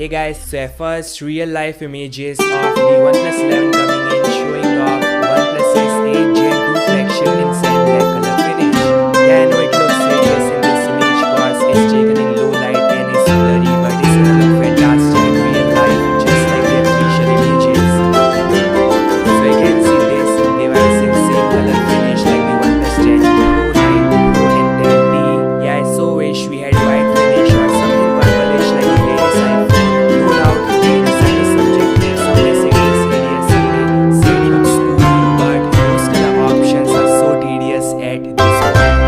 Hey guys, so first real life images of the OnePlus 11 coming in, showing off OnePlus's 8 Gen 2 flagship in sand black color finish. Yeah, I know it looks serious in this image cause it's taken in low light and it's blurry, but it's gonna look fantastic in real life, just like the official images. So you can see this device in same color finish like the OnePlus 10 Pro, 9 Pro and 10T. Yeah, I so wish we had white finish or something purplish like the latest iPhone. No doubt, the design is subjective, some may say it is hideous, say it looks cool, but those color options are so tedious at this point.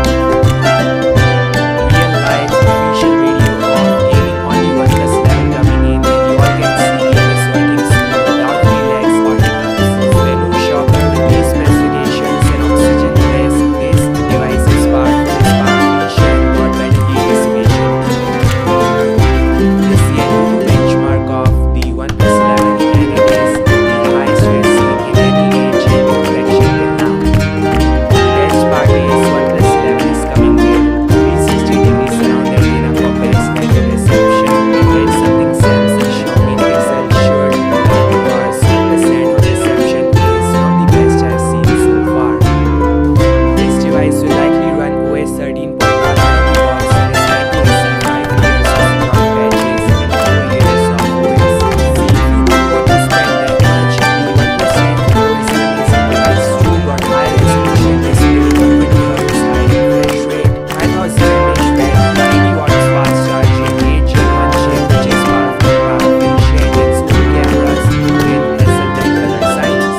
Real life official video of gaming on the OnePlus 11 coming in, and you all can see it is working smooth without any lags or hiccups. So no shocker with these specifications and oxygen test, this device is powerful, is power-efficient, got better heat dissipation. This is the new benchmark of the OnePlus 11 and it is the highest we have seen in any 8 Gen flagship till now. The best part is OnePlus 11 is coming with 360-degree surround antenna for best network reception, and that's something Samsung, Xiaomi and Pixel should learn because OnePlus network reception is not the best I've seen so far. This device will likely run OS 13.1 out of the box and is meant to receive 5 years of stock patches and 4 years of OS. See, if you don't want to spend that much, the OnePlus 10 Pro is an amazing device too, got high resolution display, 120Hz high refresh rate, 5000 mAh battery, 80 watts fast charging, 8 Gen 1 chip which is powerful, power-efficient, and smooth cameras with Hasselblad color signs.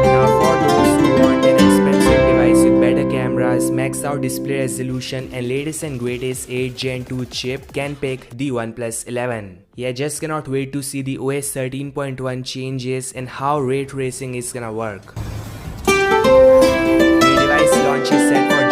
Now for those who want an expensive device with better cameras, maxed out display resolution and latest and greatest 8 Gen 2 chip, can pick the OnePlus 11. Yeah, just cannot wait to see the OS 13.1 changes and how ray tracing is gonna work. The device launch is set for